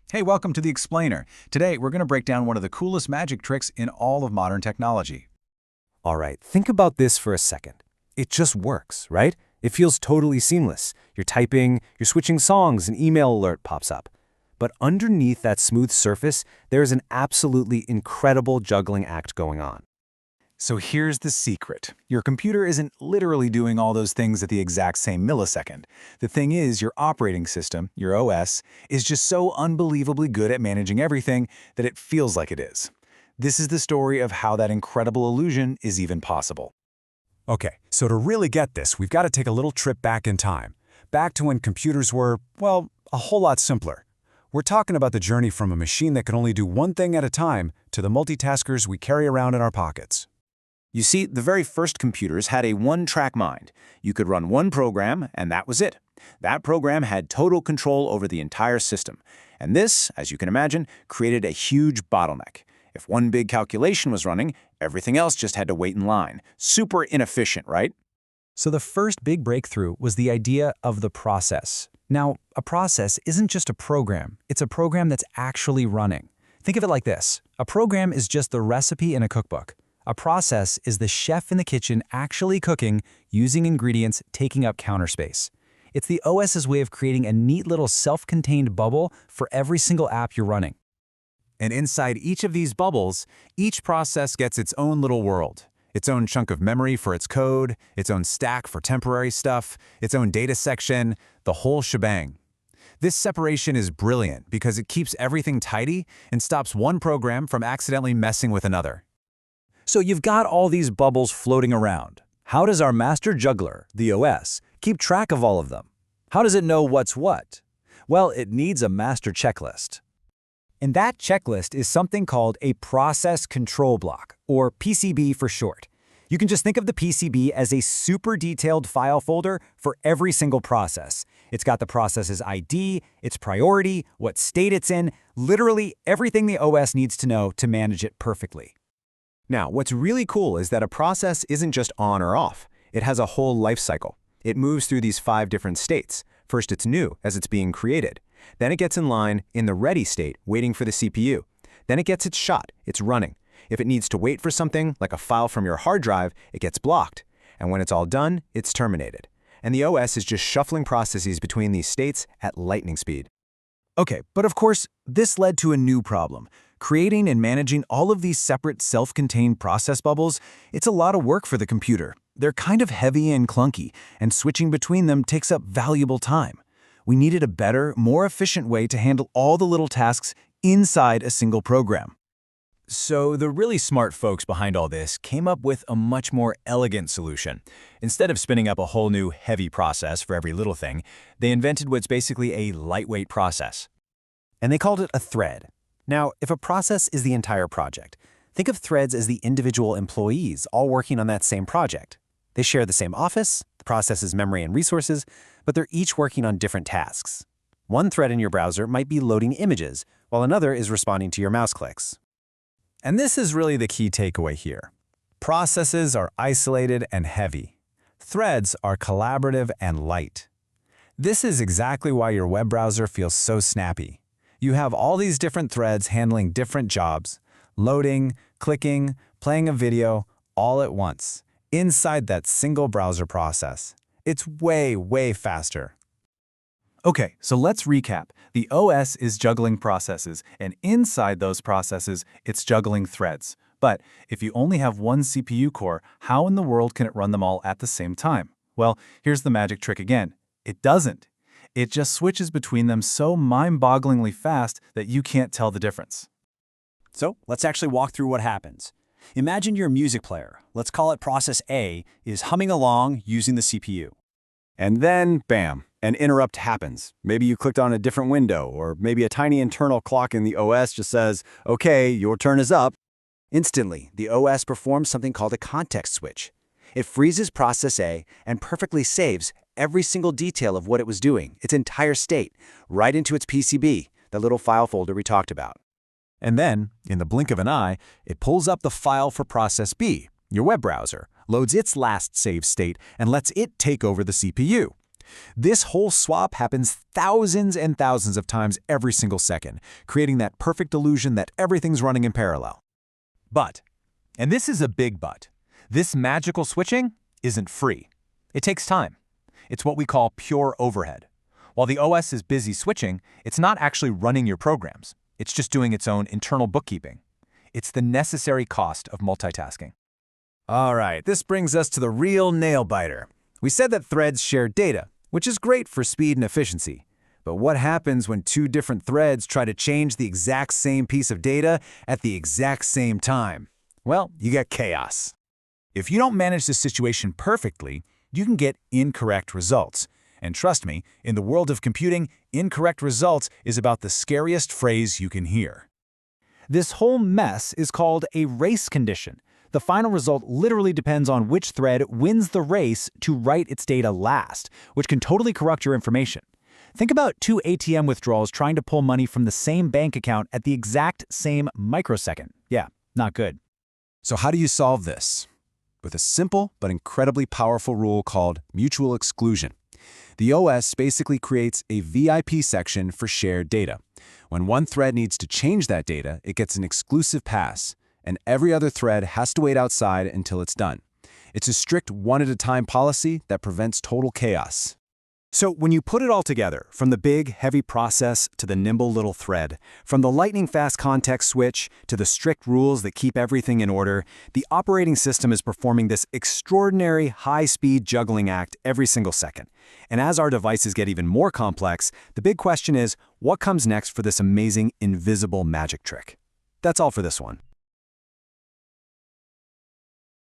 Hey, welcome to The Explainer. Today, we're going to break down one of the coolest magic tricks in all of modern technology. All right, think about this for a second. It just works, right? It feels totally seamless. You're typing, you're switching songs, an email alert pops up. But underneath that smooth surface, there's an absolutely incredible juggling act going on. So here's the secret. Your computer isn't literally doing all those things at the exact same millisecond. The thing is, your operating system, your OS, is just so unbelievably good at managing everything that it feels like it is. This is the story of how that incredible illusion is even possible. Okay, so to really get this, we've got to take a little trip back in time. Back to when computers were, well, a whole lot simpler. We're talking about the journey from a machine that can only do one thing at a time to the multitaskers we carry around in our pockets. You see, the very first computers had a one-track mind. You could run one program, and that was it. That program had total control over the entire system. And this, as you can imagine, created a huge bottleneck. If one big calculation was running, everything else just had to wait in line. Super inefficient, right? So the first big breakthrough was the idea of the process. Now, a process isn't just a program. It's a program that's actually running. Think of it like this. A program is just the recipe in a cookbook. A process is the chef in the kitchen actually cooking, using ingredients, taking up counter space. It's the OS's way of creating a neat little self-contained bubble for every single app you're running. And inside each of these bubbles, each process gets its own little world. Its own chunk of memory for its code, its own stack for temporary stuff, its own data section, the whole shebang. This separation is brilliant because it keeps everything tidy and stops one program from accidentally messing with another. So you've got all these bubbles floating around. How does our master juggler, the OS, keep track of all of them? How does it know what's what? Well, it needs a master checklist. And that checklist is something called a process control block, or PCB for short. You can just think of the PCB as a super detailed file folder for every single process. It's got the process's ID, its priority, what state it's in, literally everything the OS needs to know to manage it perfectly. Now, what's really cool is that a process isn't just on or off. It has a whole life cycle. It moves through these 5 different states. First, it's new, as it's being created. Then it gets in line in the ready state, waiting for the CPU. Then it gets its shot, it's running. If it needs to wait for something, like a file from your hard drive, it gets blocked. And when it's all done, it's terminated. And the OS is just shuffling processes between these states at lightning speed. Okay, but of course, this led to a new problem. Creating and managing all of these separate self-contained process bubbles, it's a lot of work for the computer. They're kind of heavy and clunky, and switching between them takes up valuable time. We needed a better, more efficient way to handle all the little tasks inside a single program. So the really smart folks behind all this came up with a much more elegant solution. Instead of spinning up a whole new heavy process for every little thing, they invented what's basically a lightweight process. And they called it a thread. Now, if a process is the entire project, think of threads as the individual employees all working on that same project. They share the same office, the process's memory and resources, but they're each working on different tasks. One thread in your browser might be loading images, while another is responding to your mouse clicks. And this is really the key takeaway here. Processes are isolated and heavy. Threads are collaborative and light. This is exactly why your web browser feels so snappy. You have all these different threads handling different jobs, loading, clicking, playing a video, all at once, inside that single browser process. It's way, way faster. Okay, so let's recap. The OS is juggling processes, and inside those processes, it's juggling threads. But if you only have one CPU core, how in the world can it run them all at the same time? Well, here's the magic trick again. It doesn't. It just switches between them so mind-bogglingly fast that you can't tell the difference. So let's actually walk through what happens. Imagine your music player, let's call it process A, is humming along using the CPU. And then, bam, an interrupt happens. Maybe you clicked on a different window, or maybe a tiny internal clock in the OS just says, okay, your turn is up. Instantly, the OS performs something called a context switch. It freezes process A and perfectly saves every single detail of what it was doing, its entire state, right into its PCB, the little file folder we talked about. And then, in the blink of an eye, it pulls up the file for process B, your web browser, loads its last saved state, and lets it take over the CPU. This whole swap happens thousands and thousands of times every single second, creating that perfect illusion that everything's running in parallel. But, and this is a big but, this magical switching isn't free. It takes time. It's what we call pure overhead. While the OS is busy switching, it's not actually running your programs. It's just doing its own internal bookkeeping. It's the necessary cost of multitasking. All right, this brings us to the real nail-biter. We said that threads share data, which is great for speed and efficiency. But what happens when two different threads try to change the exact same piece of data at the exact same time? Well, you get chaos. If you don't manage the situation perfectly, you can get incorrect results. And trust me, in the world of computing, incorrect results is about the scariest phrase you can hear. This whole mess is called a race condition. The final result literally depends on which thread wins the race to write its data last, which can totally corrupt your information. Think about two ATM withdrawals trying to pull money from the same bank account at the exact same microsecond. Yeah, not good. So how do you solve this? With a simple but incredibly powerful rule called mutual exclusion. The OS basically creates a VIP section for shared data. When one thread needs to change that data, it gets an exclusive pass, and every other thread has to wait outside until it's done. It's a strict one-at-a-time policy that prevents total chaos. So when you put it all together, from the big, heavy process to the nimble little thread, from the lightning-fast context switch to the strict rules that keep everything in order, the operating system is performing this extraordinary high-speed juggling act every single second. And as our devices get even more complex, the big question is, what comes next for this amazing invisible magic trick? That's all for this one.